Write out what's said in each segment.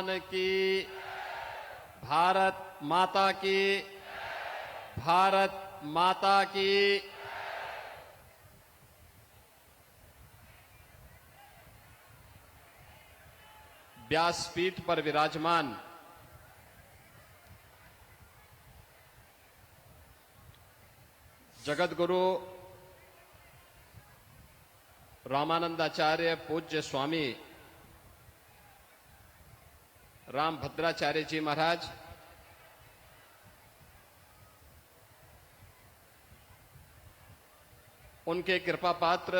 भगवान की, भारत माता की, भारत माता की। व्यासपीठ पर विराजमान जगत गुरु रामानंदाचार्य पूज्य स्वामी रामभद्राचार्य जी महाराज, उनके कृपा पात्र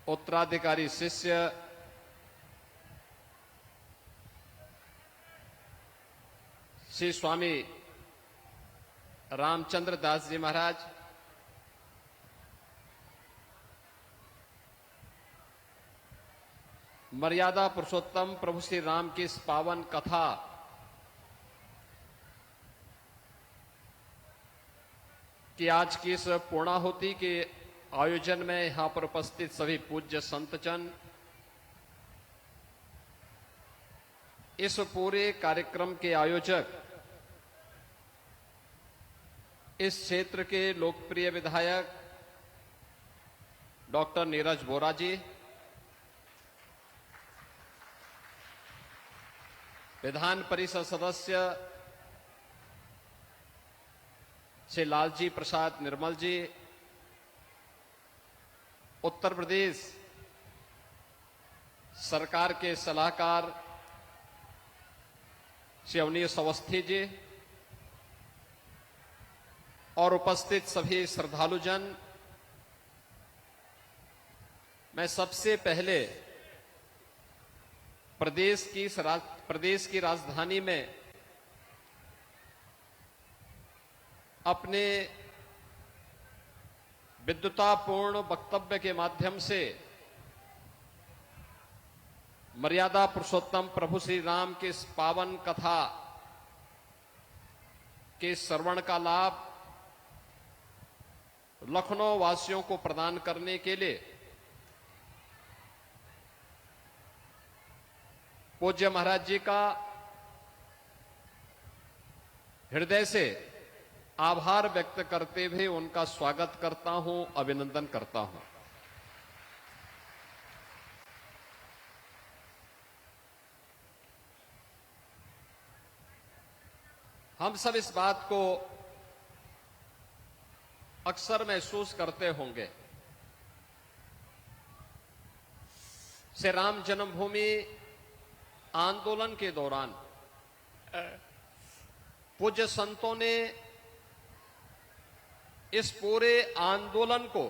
उत्तराधिकारी शिष्य श्री स्वामी रामचंद्र दास जी महाराज, मर्यादा पुरुषोत्तम प्रभु श्री राम की इस पावन कथा कि आज की इस पूर्णाहुति के आयोजन में यहां पर उपस्थित सभी पूज्य संतजन, इस पूरे कार्यक्रम के आयोजक, इस क्षेत्र के लोकप्रिय विधायक डॉक्टर नीरज बोरा जी, विधान परिषद सदस्य श्री लालजी प्रसाद निर्मल जी, उत्तर प्रदेश सरकार के सलाहकार श्री अवनीश अवस्थी जी और उपस्थित सभी श्रद्धालुजन, मैं सबसे पहले प्रदेश की राजधानी में अपने विद्वतापूर्ण वक्तव्य के माध्यम से मर्यादा पुरुषोत्तम प्रभु श्री राम की इस पावन कथा के श्रवण का लाभ लखनऊ वासियों को प्रदान करने के लिए पूज्य महाराज जी का हृदय से आभार व्यक्त करते हुए उनका स्वागत करता हूं, अभिनंदन करता हूं। हम सब इस बात को अक्सर महसूस करते होंगे, श्री राम जन्मभूमि आंदोलन के दौरान पूज्य संतों ने इस पूरे आंदोलन को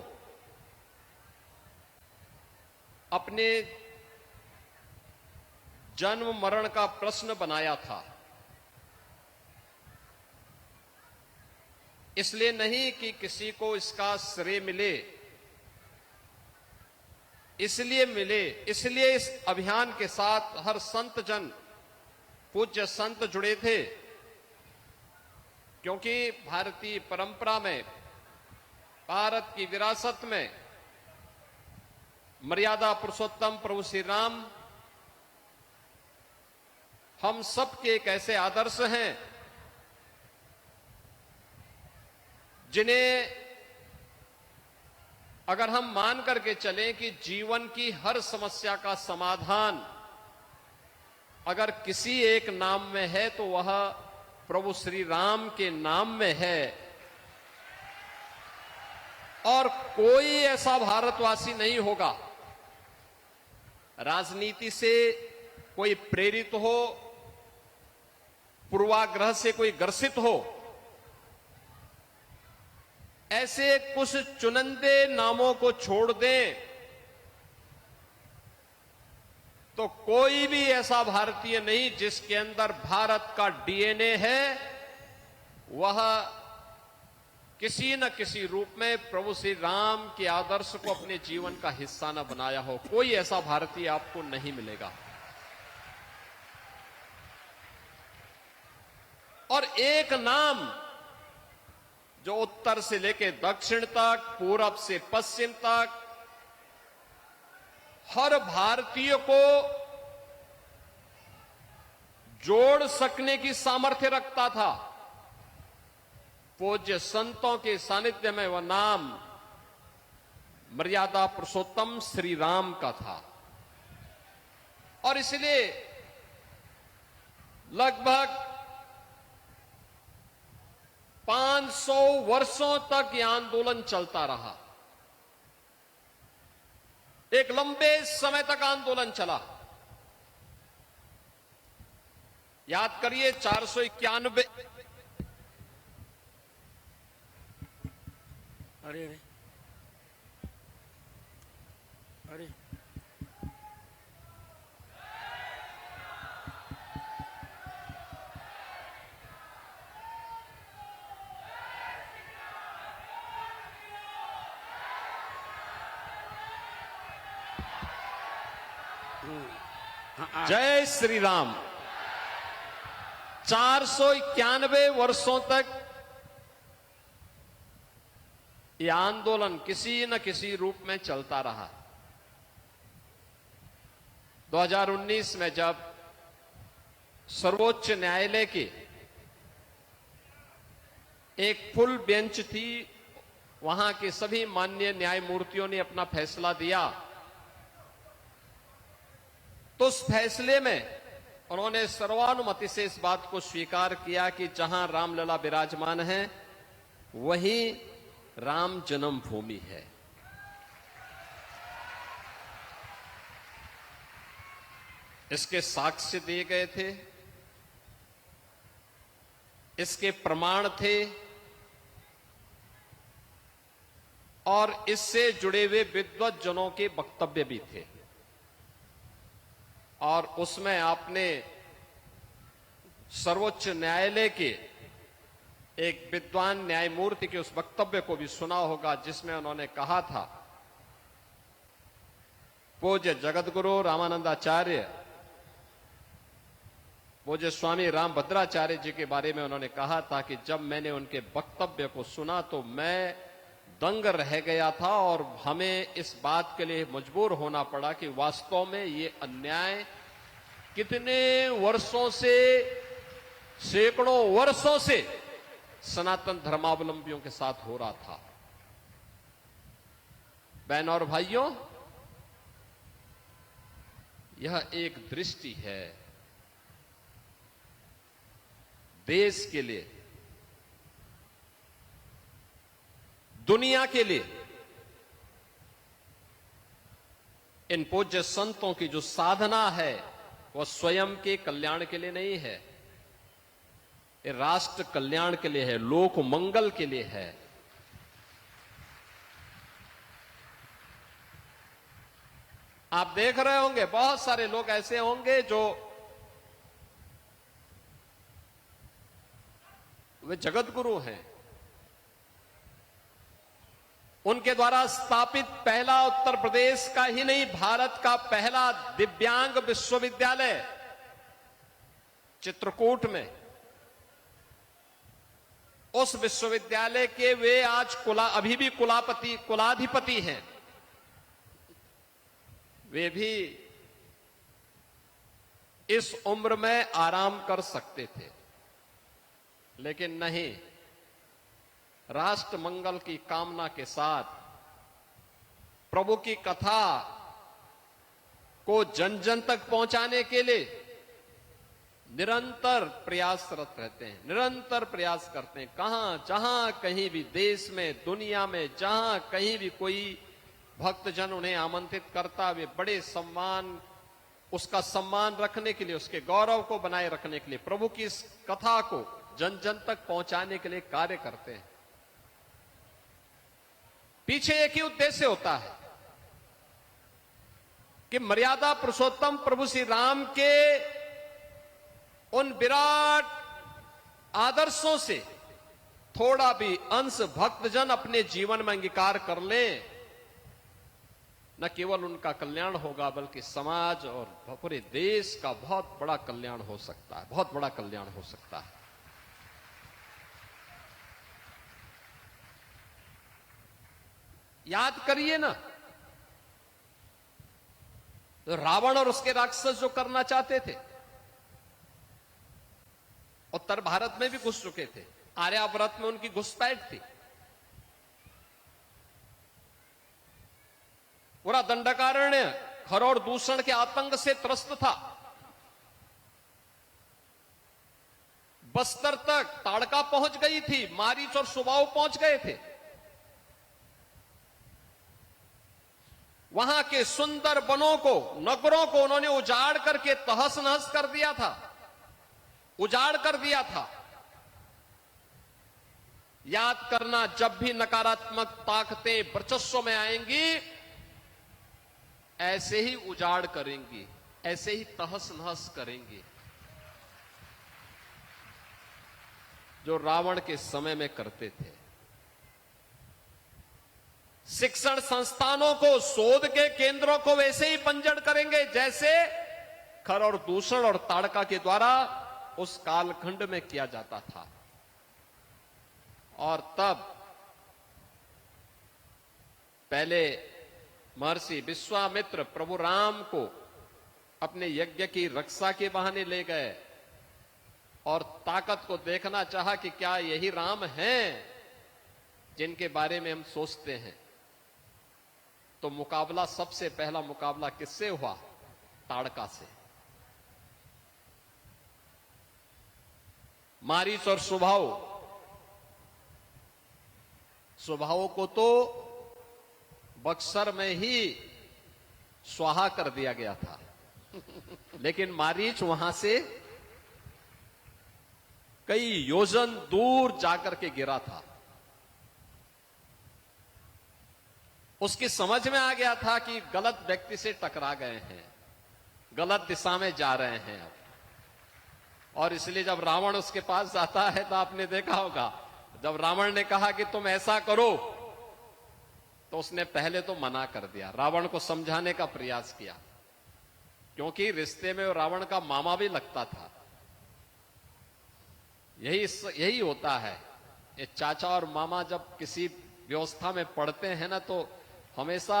अपने जन्म मरण का प्रश्न बनाया था। इसलिए नहीं कि किसी को इसका श्रेय मिले, इसलिए इस अभियान के साथ हर संत जन, पूज्य संत जुड़े थे, क्योंकि भारतीय परंपरा में, भारत की विरासत में मर्यादा पुरुषोत्तम प्रभु श्री राम हम सबके एक ऐसे आदर्श हैं जिन्हें अगर हम मान करके चलें कि जीवन की हर समस्या का समाधान अगर किसी एक नाम में है तो वह प्रभु श्री राम के नाम में है। और कोई ऐसा भारतवासी नहीं होगा, राजनीति से कोई प्रेरित हो, पूर्वाग्रह से कोई ग्रसित हो, ऐसे कुछ चुनिंदे नामों को छोड़ दें तो कोई भी ऐसा भारतीय नहीं जिसके अंदर भारत का डीएनए है, वह किसी न किसी रूप में प्रभु श्री राम के आदर्श को अपने जीवन का हिस्सा न बनाया हो। कोई ऐसा भारतीय आपको नहीं मिलेगा। और एक नाम जो उत्तर से लेकर दक्षिण तक, पूरब से पश्चिम तक हर भारतीय को जोड़ सकने की सामर्थ्य रखता था। पूज्य संतों के सानिध्य में वह नाम मर्यादा पुरुषोत्तम श्री राम का था और इसलिए लगभग 500 वर्षों तक यह आंदोलन चलता रहा। एक लंबे समय तक आंदोलन चला। याद करिए 491। अरे अरे अरे जय श्री राम। 491 वर्षों तक यह आंदोलन किसी न किसी रूप में चलता रहा। 2019 में जब सर्वोच्च न्यायालय की एक फुल बेंच थी, वहां के सभी माननीय न्यायमूर्तियों ने अपना फैसला दिया, तो उस फैसले में उन्होंने सर्वानुमति से इस बात को स्वीकार किया कि जहां रामलला विराजमान है वहीं राम जन्मभूमि है। इसके साक्ष्य दिए गए थे, इसके प्रमाण थे और इससे जुड़े हुए विद्वज्जनों के वक्तव्य भी थे। और उसमें आपने सर्वोच्च न्यायालय के एक विद्वान न्यायमूर्ति के उस वक्तव्य को भी सुना होगा, जिसमें उन्होंने कहा था, पूज्य जगतगुरु रामानंदाचार्य, पूज्य स्वामी रामभद्राचार्य जी के बारे में उन्होंने कहा था कि जब मैंने उनके वक्तव्य को सुना तो मैं दंग रह गया था और हमें इस बात के लिए मजबूर होना पड़ा कि वास्तव में ये अन्याय कितने वर्षों से, सैकड़ों वर्षों से सनातन धर्मावलंबियों के साथ हो रहा था। बहनों और भाइयों, यह एक दृष्टि है देश के लिए, दुनिया के लिए। इन पूज्य संतों की जो साधना है वह स्वयं के कल्याण के लिए नहीं है, ये राष्ट्र कल्याण के लिए है, लोक मंगल के लिए है। आप देख रहे होंगे बहुत सारे लोग ऐसे होंगे जो वे जगत गुरु हैं, उनके द्वारा स्थापित पहला उत्तर प्रदेश का ही नहीं भारत का पहला दिव्यांग विश्वविद्यालय चित्रकूट में, उस विश्वविद्यालय के वे आज अभी भी कुलाधिपति हैं। वे भी इस उम्र में आराम कर सकते थे, लेकिन नहीं, राष्ट्र मंगल की कामना के साथ प्रभु की कथा को जन जन तक पहुंचाने के लिए निरंतर प्रयासरत रहते हैं, निरंतर प्रयास करते हैं। जहां कहीं भी देश में, दुनिया में, जहां कहीं भी कोई भक्तजन उन्हें आमंत्रित करता, वे बड़े सम्मान, उसका सम्मान रखने के लिए, उसके गौरव को बनाए रखने के लिए, प्रभु की इस कथा को जन जन तक पहुंचाने के लिए कार्य करते हैं। पीछे एक ही उद्देश्य होता है कि मर्यादा पुरुषोत्तम प्रभु श्री राम के उन विराट आदर्शों से थोड़ा भी अंश भक्तजन अपने जीवन में अंगीकार कर लें, न केवल उनका कल्याण होगा बल्कि समाज और पूरे देश का बहुत बड़ा कल्याण हो सकता है, बहुत बड़ा कल्याण हो सकता है। याद करिए ना, तो रावण और उसके राक्षस जो करना चाहते थे, उत्तर भारत में भी घुस चुके थे। आर्यावर्त में उनकी घुसपैठ थी। पूरा दंडकारण्य खरौर दूषण के आतंक से त्रस्त था। बस्तर तक ताड़का पहुंच गई थी, मारीच और सुबाऊ पहुंच गए थे। वहां के सुंदर वनों को, नगरों को उन्होंने उजाड़ करके तहस नहस कर दिया था, उजाड़ कर दिया था। याद करना, जब भी नकारात्मक ताकतें वर्चस्व में आएंगी, ऐसे ही उजाड़ करेंगी, ऐसे ही तहस नहस करेंगी, जो रावण के समय में करते थे। शिक्षण संस्थानों को, शोध के केंद्रों को वैसे ही बंजर करेंगे जैसे खरौर दूषण और ताड़का के द्वारा उस कालखंड में किया जाता था। और तब पहले महर्षि विश्वामित्र प्रभु राम को अपने यज्ञ की रक्षा के बहाने ले गए और ताकत को देखना चाहा कि क्या यही राम हैं जिनके बारे में हम सोचते हैं। तो मुकाबला, सबसे पहला मुकाबला किससे हुआ? ताड़का से। मारीच और सुबाहु को तो बक्सर में ही स्वाहा कर दिया गया था, लेकिन मारीच वहां से कई योजन दूर जाकर के गिरा था। उसकी समझ में आ गया था कि गलत व्यक्ति से टकरा गए हैं, गलत दिशा में जा रहे हैं अब। और इसलिए जब रावण उसके पास जाता है तो आपने देखा होगा, जब रावण ने कहा कि तुम ऐसा करो, तो उसने पहले तो मना कर दिया, रावण को समझाने का प्रयास किया, क्योंकि रिश्ते में रावण का मामा भी लगता था। यही होता है, ये चाचा और मामा जब किसी व्यवस्था में पड़ते हैं ना, तो हमेशा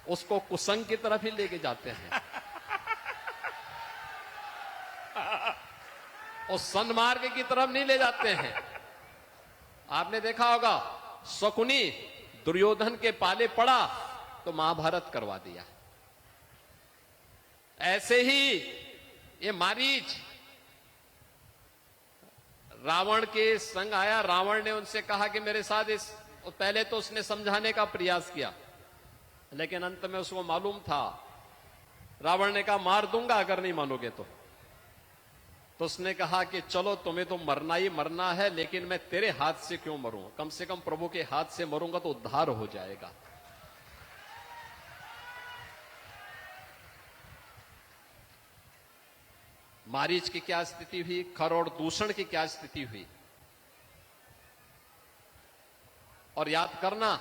उसको कुसंग की तरफ ही लेके जाते हैं, उस सन्मार्ग की तरफ नहीं ले जाते हैं। आपने देखा होगा, शकुनी दुर्योधन के पाले पड़ा तो महाभारत करवा दिया। ऐसे ही ये मारीच रावण के संग आया। रावण ने उनसे कहा कि मेरे साथ इस, पहले तो उसने समझाने का प्रयास किया, लेकिन अंत में उसको मालूम था, रावण ने कहा मार दूंगा अगर नहीं मानोगे तो उसने कहा कि चलो तुम्हें तो मरना ही मरना है, लेकिन मैं तेरे हाथ से क्यों मरूं, कम से कम प्रभु के हाथ से मरूंगा तो उद्धार हो जाएगा। मारीच की क्या स्थिति हुई, खरौर दूषण की क्या स्थिति हुई। और याद करना,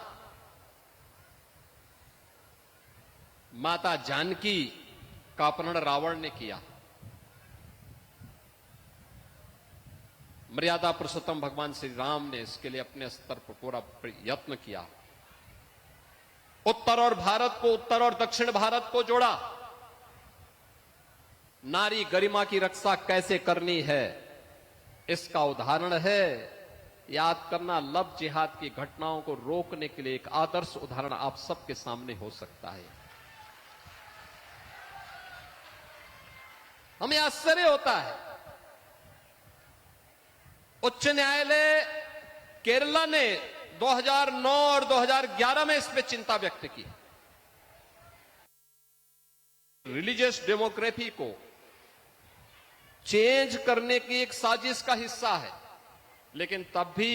माता जानकी का अपहरण रावण ने किया। मर्यादा पुरुषोत्तम भगवान श्री राम ने इसके लिए अपने स्तर पर पूरा यत्न किया। उत्तर और दक्षिण भारत को जोड़ा। नारी गरिमा की रक्षा कैसे करनी है, इसका उदाहरण है। याद करना, लव जिहाद की घटनाओं को रोकने के लिए एक आदर्श उदाहरण आप सबके सामने हो सकता है। हमें आश्चर्य होता है, उच्च न्यायालय केरला ने 2009 और 2011 में इस पे चिंता व्यक्त की। रिलीजियस डेमोक्रेसी को चेंज करने की एक साजिश का हिस्सा है, लेकिन तब भी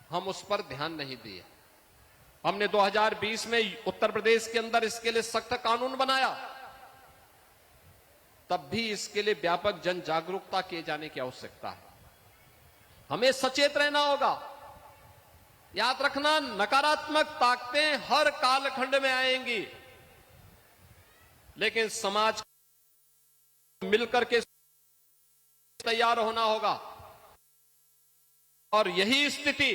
हम उस पर ध्यान नहीं दिए। हमने 2020 में उत्तर प्रदेश के अंदर इसके लिए सख्त कानून बनाया, तब भी इसके लिए व्यापक जन जागरूकता किए जाने की आवश्यकता है। हमें सचेत रहना होगा। याद रखना, नकारात्मक ताकतें हर कालखंड में आएंगी, लेकिन समाज मिलकर के तैयार होना होगा। और यही स्थिति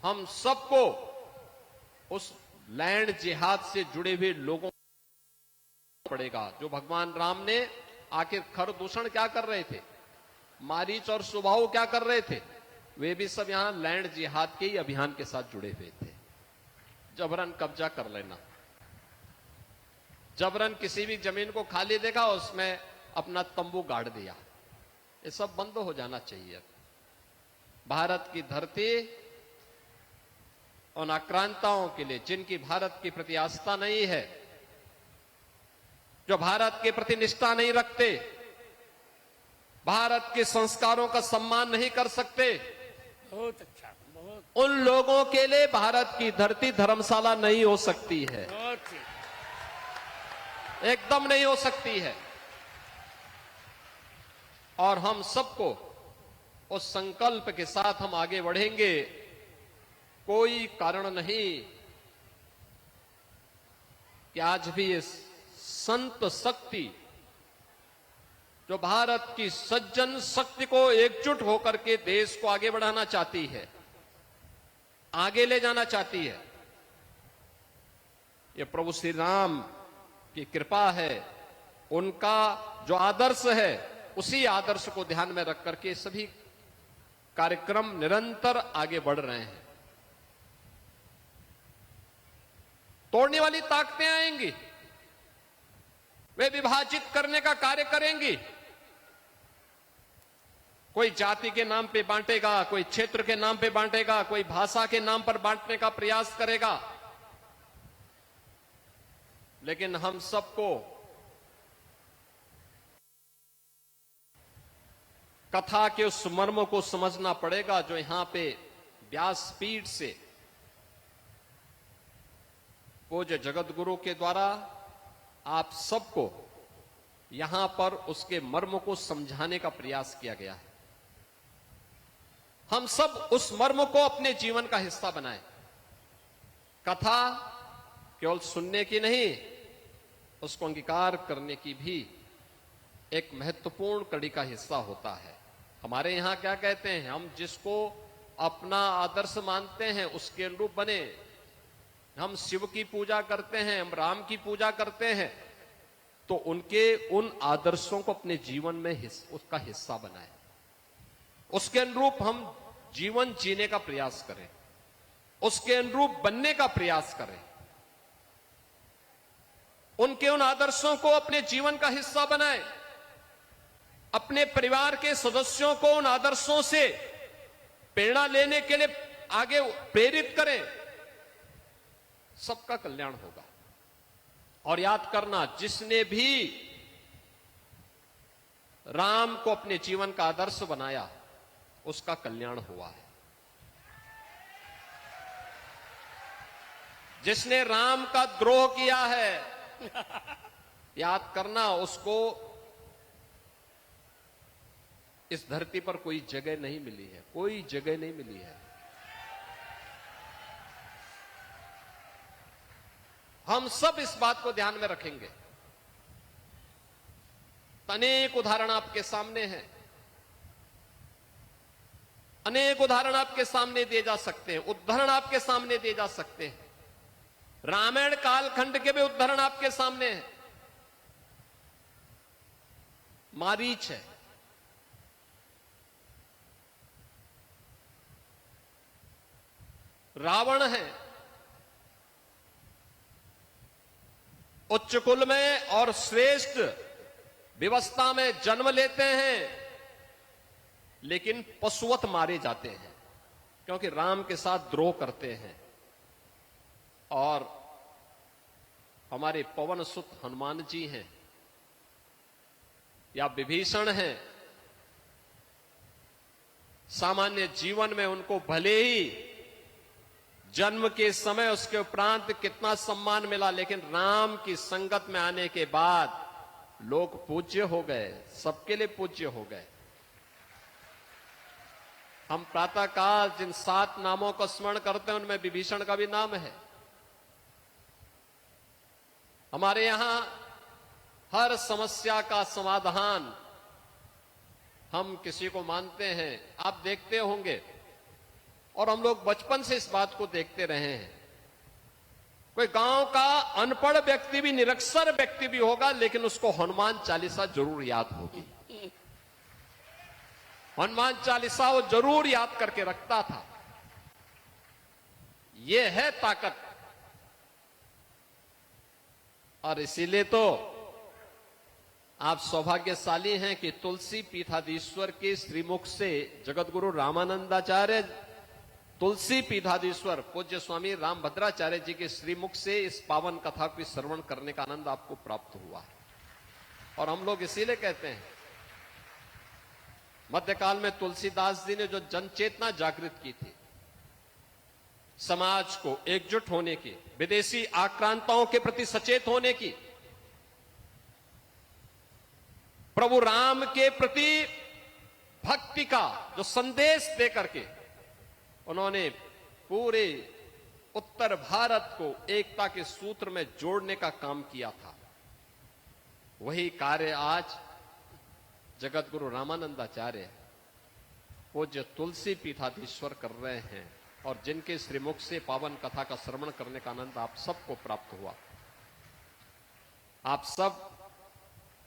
हम सबको उस लैंड जिहाद से जुड़े हुए लोगों को पड़ेगा, जो भगवान राम ने आखिर खर दूषण क्या कर रहे थे, मारीच और सुबाहु क्या कर रहे थे? वे भी सब यहां लैंड जिहाद के ही अभियान के साथ जुड़े हुए थे। जबरन कब्जा कर लेना, जबरन किसी भी जमीन को खाली देखा उसमें अपना तंबू गाड़ दिया, ये सब बंद हो जाना चाहिए। भारत की धरती उन आक्रांताओं के लिए जिनकी भारत के प्रति आस्था नहीं है, जो भारत के प्रति निष्ठा नहीं रखते, भारत के संस्कारों का सम्मान नहीं कर सकते, बहुत अच्छा, बहुत उन लोगों के लिए भारत की धरती धर्मशाला नहीं हो सकती है, बहुत ही एकदम नहीं हो सकती है। और हम सबको उस संकल्प के साथ हम आगे बढ़ेंगे। कोई कारण नहीं कि आज भी इस संत शक्ति जो भारत की सज्जन शक्ति को एकजुट होकर के देश को आगे बढ़ाना चाहती है, आगे ले जाना चाहती है, ये प्रभु श्री राम की कृपा है। उनका जो आदर्श है उसी आदर्श को ध्यान में रख करके सभी कार्यक्रम निरंतर आगे बढ़ रहे हैं। तोड़ने वाली ताकतें आएंगी, वे विभाजित करने का कार्य करेंगी। कोई जाति के नाम पे बांटेगा, कोई क्षेत्र के नाम पे बांटेगा, कोई भाषा के नाम पर बांटने का प्रयास करेगा। लेकिन हम सबको कथा के उस मर्म को समझना पड़ेगा जो यहां पे व्यासपीठ से पूज्य जगत गुरु के द्वारा आप सबको यहां पर उसके मर्म को समझाने का प्रयास किया गया है। हम सब उस मर्म को अपने जीवन का हिस्सा बनाएं। कथा केवल सुनने की नहीं, उसको अंगीकार करने की भी एक महत्वपूर्ण कड़ी का हिस्सा होता है। हमारे यहां क्या कहते हैं, हम जिसको अपना आदर्श मानते हैं उसके अनुरूप बने। हम शिव की पूजा करते हैं, हम राम की पूजा करते हैं, तो उनके उन आदर्शों को अपने जीवन में उसका हिस्सा बनाएं, उसके अनुरूप हम जीवन जीने का प्रयास करें, उसके अनुरूप बनने का प्रयास करें, उनके उन आदर्शों को अपने जीवन का हिस्सा बनाएं, अपने परिवार के सदस्यों को उन आदर्शों से प्रेरणा लेने के लिए आगे प्रेरित करें। सबका कल्याण होगा। और याद करना, जिसने भी राम को अपने जीवन का आदर्श बनाया उसका कल्याण हुआ है। जिसने राम का द्रोह किया है याद करना, उसको इस धरती पर कोई जगह नहीं मिली है, कोई जगह नहीं मिली है। हम सब इस बात को ध्यान में रखेंगे। अनेक उदाहरण आपके सामने हैं, अनेक उदाहरण आपके सामने दिए जा सकते हैं, उदाहरण आपके सामने दिए जा सकते हैं। रामायण कालखंड के भी उदाहरण आपके सामने हैं। मारीच है, रावण है, उच्च कुल में और श्रेष्ठ व्यवस्था में जन्म लेते हैं, लेकिन पशुवत मारे जाते हैं क्योंकि राम के साथ द्रोह करते हैं। और हमारे पवन सुत हनुमान जी हैं या विभीषण हैं, सामान्य जीवन में उनको भले ही जन्म के समय उसके उपरांत कितना सम्मान मिला, लेकिन राम की संगत में आने के बाद लोग पूज्य हो गए, सबके लिए पूज्य हो गए। हम प्रातःकाल जिन 7 नामों का स्मरण करते हैं उनमें विभीषण का भी नाम है। हमारे यहां हर समस्या का समाधान हम किसी को मानते हैं, आप देखते होंगे, और हम लोग बचपन से इस बात को देखते रहे हैं। कोई गांव का अनपढ़ व्यक्ति भी, निरक्षर व्यक्ति भी होगा, लेकिन उसको हनुमान चालीसा जरूर याद होगी। हनुमान चालीसा वो जरूर याद करके रखता था। ये है ताकत। और इसीलिए तो आप सौभाग्यशाली हैं कि तुलसी पीठाधीश्वर के श्रीमुख से जगतगुरु रामानंदाचार्य, तुलसी पीठाधीश्वर पूज्य स्वामी रामभद्राचार्य जी के श्रीमुख से इस पावन कथा को श्रवण करने का आनंद आपको प्राप्त हुआ है। और हम लोग इसीलिए कहते हैं, मध्यकाल में तुलसीदास जी ने जो जनचेतना जागृत की थी, समाज को एकजुट होने की, विदेशी आक्रांताओं के प्रति सचेत होने की, प्रभु राम के प्रति भक्ति का जो संदेश देकर के उन्होंने पूरे उत्तर भारत को एकता के सूत्र में जोड़ने का काम किया था, वही कार्य आज जगत गुरु रामानंदाचार्य पूज्य तुलसी पीठाधीश्वर कर रहे हैं। और जिनके श्रीमुख से पावन कथा का श्रवण करने का आनंद आप सबको प्राप्त हुआ। आप सब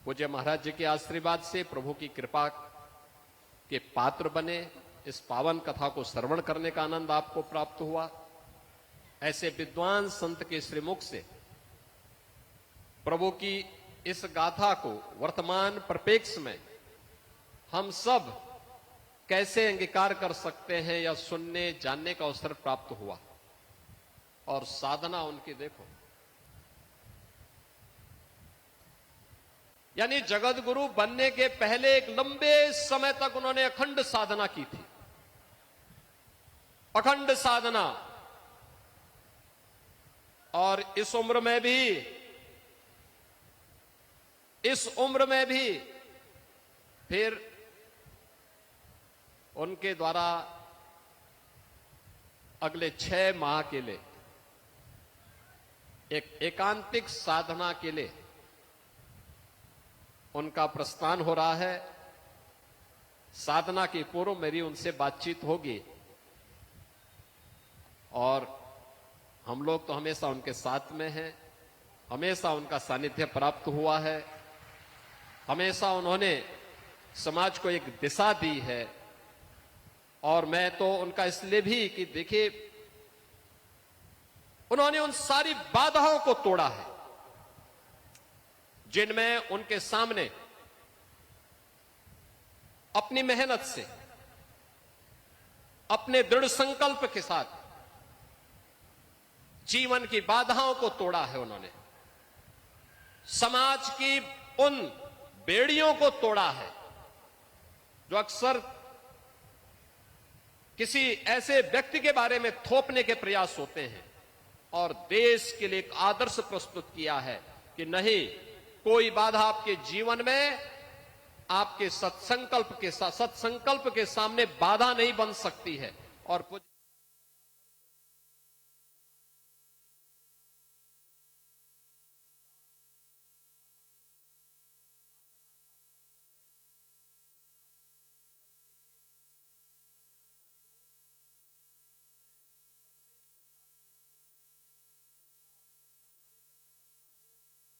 पूज्य महाराज जी के आशीर्वाद से प्रभु की कृपा के पात्र बने। इस पावन कथा को श्रवण करने का आनंद आपको प्राप्त हुआ। ऐसे विद्वान संत के श्रीमुख से प्रभु की इस गाथा को वर्तमान परिप्रेक्ष्य में हम सब कैसे अंगीकार कर सकते हैं या सुनने जानने का अवसर प्राप्त हुआ। और साधना उनकी देखो, यानी जगत गुरु बनने के पहले एक लंबे समय तक उन्होंने अखंड साधना की थी। अखंड साधना। और इस उम्र में भी फिर उनके द्वारा अगले 6 माह के लिए एक एकांतिक साधना के लिए उनका प्रस्थान हो रहा है। साधना के पूर्व मेरी उनसे बातचीत होगी और हम लोग तो हमेशा उनके साथ में हैं, हमेशा उनका सानिध्य प्राप्त हुआ है, हमेशा उन्होंने समाज को एक दिशा दी है। और मैं तो उनका इसलिए भी कि देखिए, उन्होंने उन सारी बाधाओं को तोड़ा है जिनमें उनके सामने अपनी मेहनत से, अपने दृढ़ संकल्प के साथ जीवन की बाधाओं को तोड़ा है। उन्होंने समाज की उन बेड़ियों को तोड़ा है जो अक्सर किसी ऐसे व्यक्ति के बारे में थोपने के प्रयास होते हैं। और देश के लिए एक आदर्श प्रस्तुत किया है कि नहीं, कोई बाधा आपके जीवन में आपके सत्संकल्प के सामने बाधा नहीं बन सकती है। और